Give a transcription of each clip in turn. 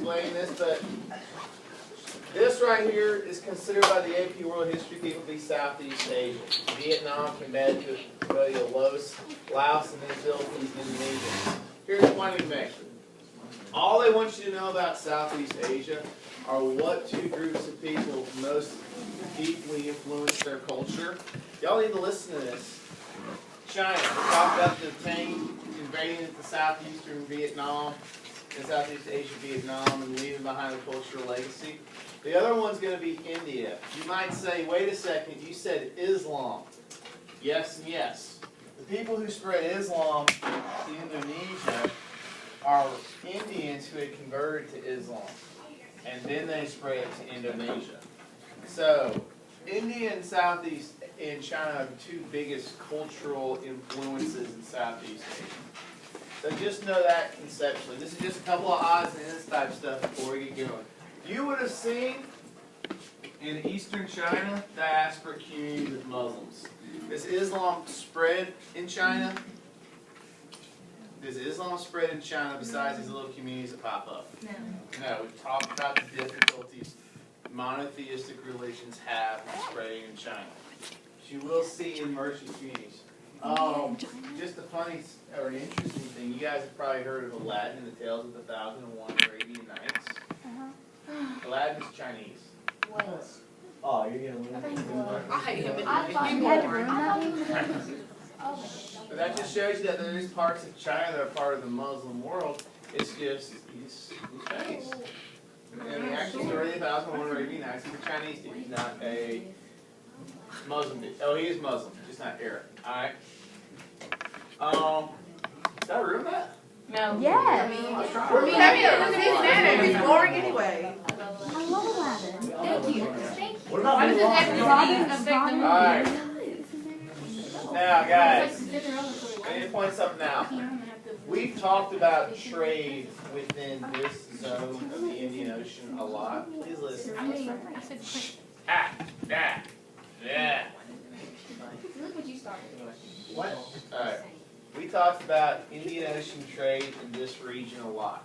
explain this, but this right here is considered by the AP World History people to be Southeast Asia. Vietnam, Cambodia, Laos, and then Philippines, Indonesia. Here's the point we make. All they want you to know about Southeast Asia are what two groups of people most deeply influenced their culture. Y'all need to listen to this. China. We talked about the Tang invading into southeastern Vietnam, and Southeast Asia, Vietnam, and leaving behind a cultural legacy. The other one's going to be India. You might say, wait a second, you said Islam. Yes and yes. The people who spread Islam to Indonesia are Indians who had converted to Islam. And then they spread it to Indonesia. So, India and Southeast and China are the two biggest cultural influences in Southeast Asia. So just know that conceptually. This is just a couple of odds and ends type stuff before we get going. You would have seen in eastern China diasporic communities of Muslims. Does Islam spread in China? Does Islam spread in China besides these little communities that pop up? No. No, we've talked about the difficulties monotheistic religions have in spreading in China. You will see in merchant communities. Just a funny or an interesting thing, you guys have probably heard of Aladdin and the Tales of the 1001 Arabian Nights. Aladdin is Chinese. What? Oh, you're gonna lose. I think it was. I thought you had to ruin that. But that just shows you that there is parts of China that are part of the Muslim world. It's just he's Chinese. And the actual story of the 1001 Arabian Nights, he's a Chinese dude. He's not a Muslim dude. Oh, he is Muslim, just not Arab. Alright. Did I ruin that? No. Yes. For me, it's boring anyway. I love Aladdin. Thank you. What about Why does Mulan? ethnicity affect the movie? Alright. Now, guys, I need to point something out. We've talked about trade within this zone of the Indian Ocean a lot. Please listen. Ah, yeah, yeah. Look what you started. What? Alright. We talked about Indian Ocean trade in this region a lot.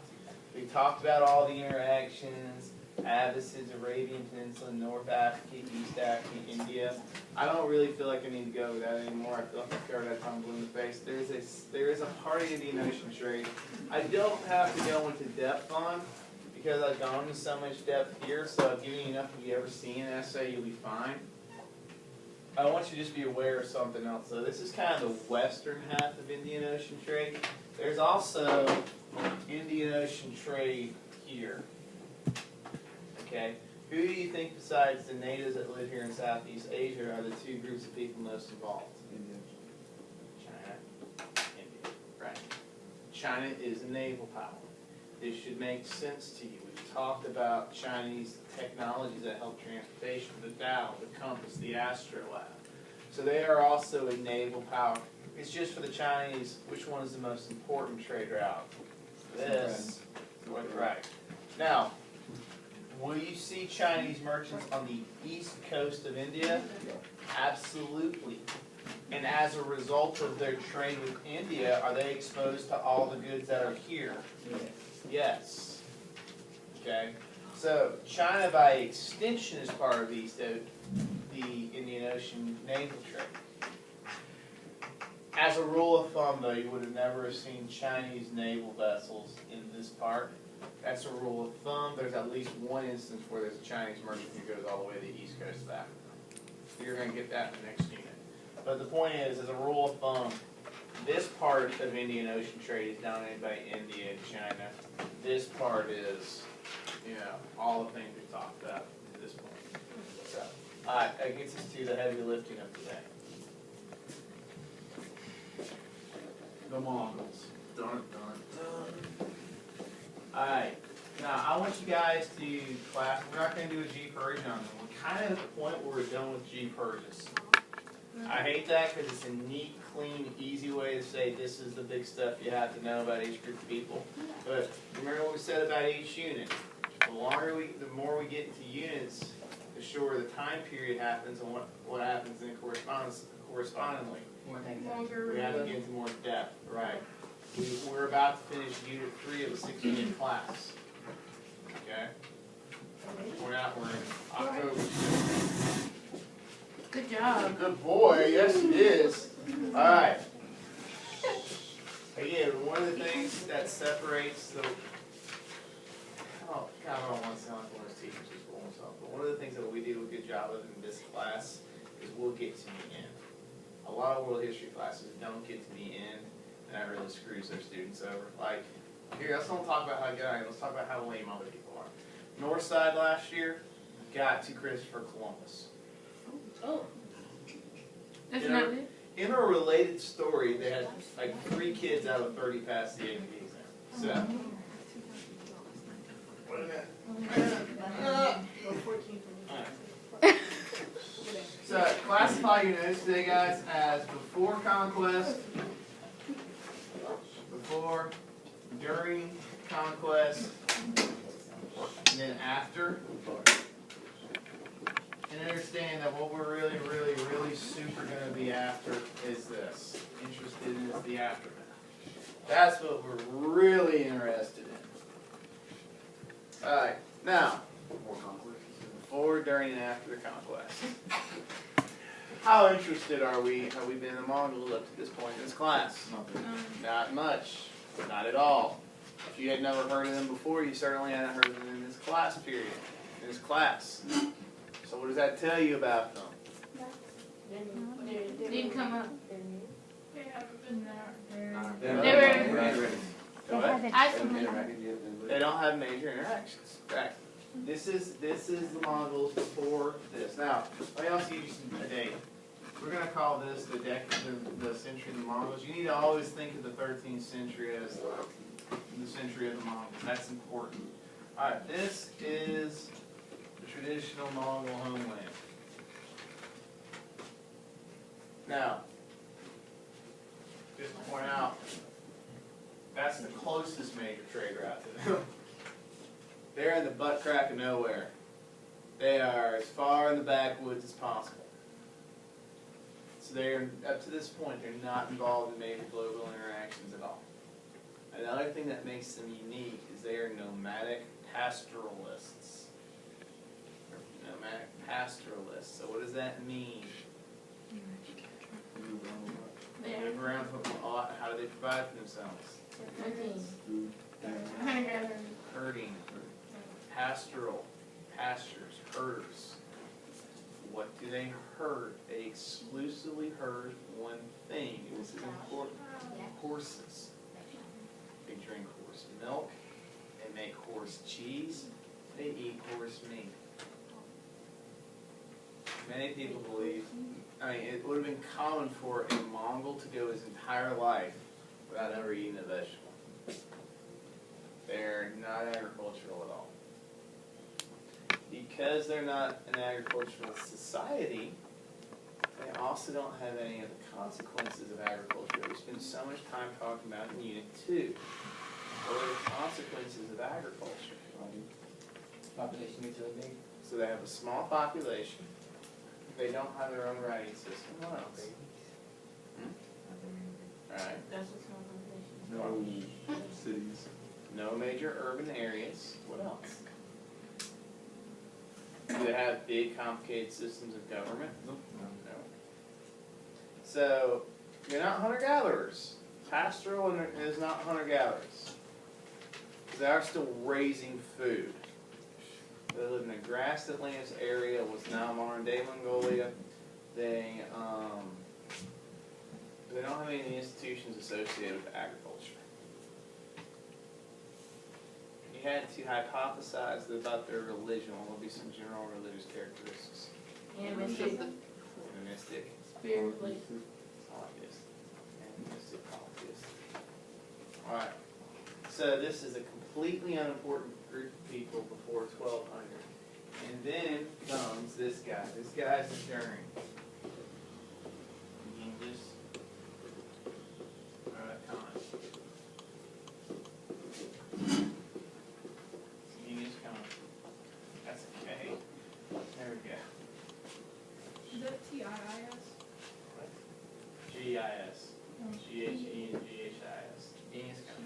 We talked about all the interactions, Abbasids, Arabian Peninsula, North Africa, East Africa, India. I don't really feel like I need to go over that anymore. I feel like I covered that time blue in the face. There is a part of Indian Ocean trade I don't have to go into depth on because I've gone into so much depth here, so I've given you enough if you ever see an essay, you'll be fine. I want you to just be aware of something else. So this is kind of the western half of Indian Ocean trade. There's also Indian Ocean trade here. Okay? Who do you think besides the natives that live here in Southeast Asia are the two groups of people most involved? China, India. Right. China is a naval power. This should make sense to you. We've talked about Chinese technologies that help transportation, the dial, the compass, the astrolabe. So they are also a naval power. It's just for the Chinese, which one is the most important trade route? This. Right. Now, will you see Chinese merchants on the east coast of India? Absolutely. And as a result of their trade with India, are they exposed to all the goods that are here? Yes. Okay. So China, by extension, is part of the Indian Ocean naval trade. As a rule of thumb, though, you would have never seen Chinese naval vessels in this part. That's a rule of thumb. There's at least one instance where there's a Chinese merchant who goes all the way to the east coast of Africa. You're going to get that in the next unit. But the point is, as a rule of thumb, this part of Indian Ocean trade is dominated by India and China. This part is, all the things we've talked about at this point. So, that gets us to the heavy lifting of today. The Mongols. Dun, dun, dun. Alright, now I want you guys to class, we're not going to do a G Persian on them. We're kind of at the point where we're done with G Persians. I hate that because it's a neat, clean, easy way to say this is the big stuff you have to know about each group of people. But remember what we said about each unit. The more we get into units, the shorter the time period happens and what happens in correspondingly. We have to get into more depth, right? We're about to finish Unit 3 of a 6-unit class. Good boy, yes it is. Alright. Again, one of the things that separates the, I don't want to sound like one of those teachers who's fooling himself, but one of the things that we do a good job of in this class is we'll get to the end. A lot of world history classes don't get to the end, and that really screws their students over. Like, here, let's not talk about how good I am, let's talk about how lame other people are. Northside last year got to Christopher Columbus. Oh. That's not it. In a related story, they had like 3 kids out of 30 passed the AP exam. So, wait a minute. So, classify your notes today, guys, as before conquest, before, during conquest, and then after. And understand that what we're really, really, really super going to be after is this. Interested in is the aftermath. That's what we're really interested in. Alright, now, before, during, and after the conquest. How interested are we, have we been in the Mongols up to this point in this class? Not much. Not at all. If you had never heard of them before, you certainly hadn't heard of them in this class period. In this class. So what does that tell you about them? Didn't come up. They don't have major interactions. Right. This is the Mongols before this. Now, let me also use a date. We're going to call this the century of the Mongols. You need to always think of the 13th century as the century of the Mongols. That's important. All right, this is the traditional Mongol homeland. Now, just to point out, that's the closest major trade route to them. They're in the butt crack of nowhere. They are as far in the backwoods as possible. So they're, up to this point, they're not involved in major global interactions at all. Another thing that makes them unique is they are nomadic pastoralists. Nomadic pastoralists. So what does that mean? They move around a lot. How do they provide for themselves? Herding. Pastoral. Pastures. Herders. What do they herd? They exclusively herd one thing. This is important. Horses. They drink horse milk. They make horse cheese. They eat horse meat. Many people believe, it would have been common for a Mongol to go his entire life without ever eating a vegetable. They're not agricultural at all. Because they're not an agricultural society, they also don't have any of the consequences of agriculture. We spend so much time talking about in Unit 2. What are the consequences of agriculture? Population gets really big. So they have a small population. They don't have their own writing system. What else? Alright. No cities. No major urban areas. What else? Do they have big, complicated systems of government? No. So, you're not hunter-gatherers. Pastoral is not hunter-gatherers. They are still raising food. They live in the grassed lands area, what's now modern-day Mongolia. They don't have any institutions associated with agriculture. You had to hypothesize about their religion. What would be some general religious characteristics? Animistic. Spiritually. Polytheist. Animistic, polytheist. Alright. So this is a completely unimportant group of people before 1200. And then comes this guy. This guy's enduring. Genghis Khan. Genghis Khan. That's a K. There we go. Is that T-I-I-S? G-I-S. G-H-E and G-H-I-S. Genghis Khan.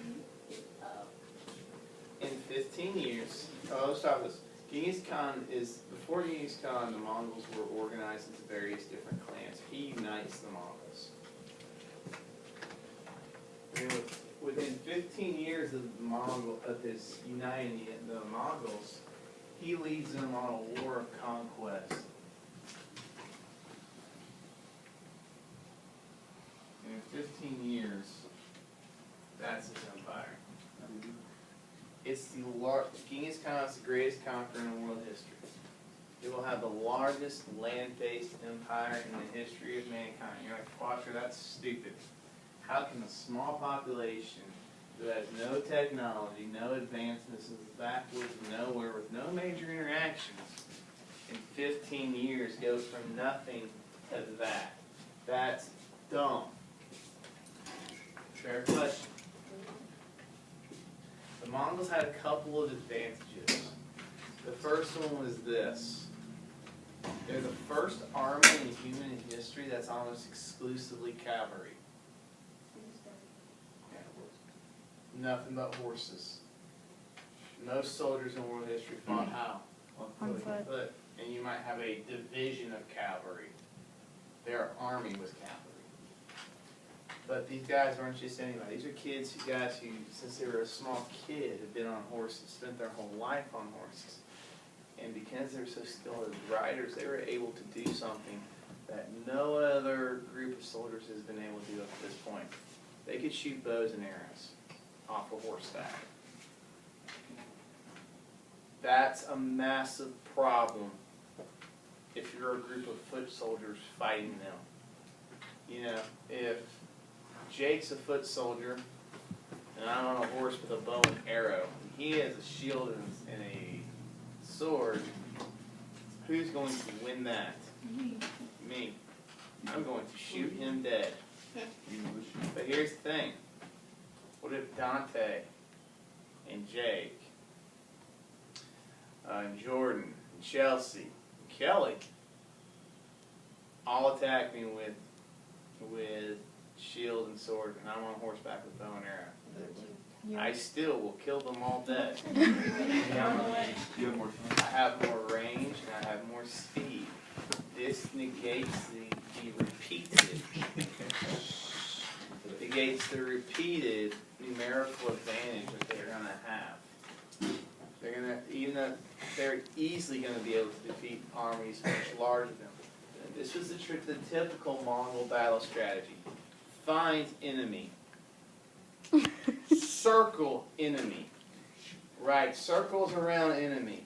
In 15 years, let's start with this. Genghis Khan is, before Genghis Khan, the Mongols were organized into various different clans. He unites the Mongols. And within 15 years of his uniting the Mongols, he leads them on a war of conquest. And in 15 years, that's his empire. It's Genghis Khan is the greatest conqueror in world history. It will have the largest land-based empire in the history of mankind. You're like, Quattro, that's stupid. How can a small population that has no technology, no advancements, is backwoods of nowhere with no major interactions, in 15 years go from nothing to that? That's dumb. Fair question. The Mongols had a couple of advantages. The first one was this. They're the first army in human history that's almost exclusively cavalry. Nothing but horses. Most soldiers in world history fought how? On foot. And you might have a division of cavalry. Their army was cavalry. But these guys weren't just anybody. These are guys who, since they were a small kid, have been on horses, spent their whole life on horses. And because they're so skilled as riders, they were able to do something that no other group of soldiers has been able to do up to this point. They could shoot bows and arrows off a horseback. That's a massive problem if you're a group of foot soldiers fighting them. You know, if Jake's a foot soldier and I'm on a horse with a bow and arrow, and he has a shield and a sword, who's going to win that? Me. I'm going to shoot him dead. But here's the thing. What if Dante and Jake and Jordan and Chelsea and Kelly all attack me with shield and sword, and I'm on horseback with bow and arrow? I still will kill them all dead. You have more time. I have more range and I have more speed. This negates the repeated. Negates the repeated numerical advantage that they're going to have. They're going to, even though they're easily going to be able to defeat armies much larger than them. This was the typical Mongol battle strategy. Find enemy. Circle enemy. Right, circles around enemy.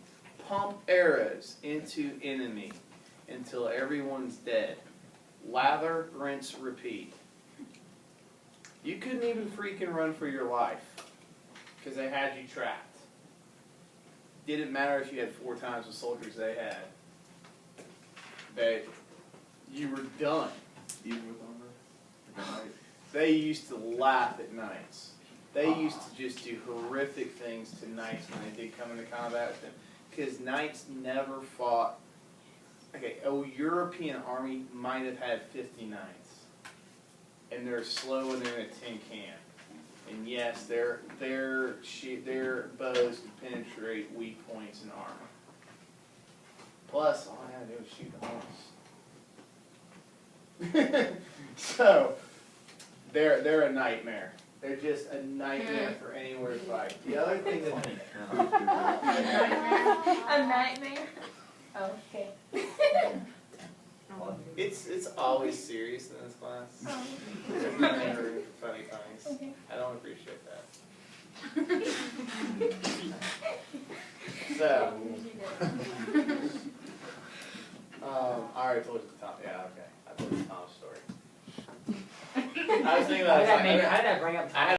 Pump arrows into enemy until everyone's dead. Lather, rinse, repeat. You couldn't even freaking run for your life because they had you trapped. Didn't matter if you had 4 times the soldiers they had. You were done. Even with armor? They used to laugh at knights. They used to just do horrific things to knights when they did come into combat with them. Because knights never fought. Okay, a European army might have had 50 knights. And they're slow and they're in a tin can. And yes, their bows can penetrate weak points in armor. Plus, all I had to do was shoot the horse. So, they're a nightmare. They're just a nightmare for anywhere to fight. The other thing that A nightmare? Okay. it's always serious in this class. There's never room for funny things. Okay. I don't appreciate that. So, I already told you the Tom. Yeah, okay. I told you Tom's story. I was thinking about How did that bring up? I had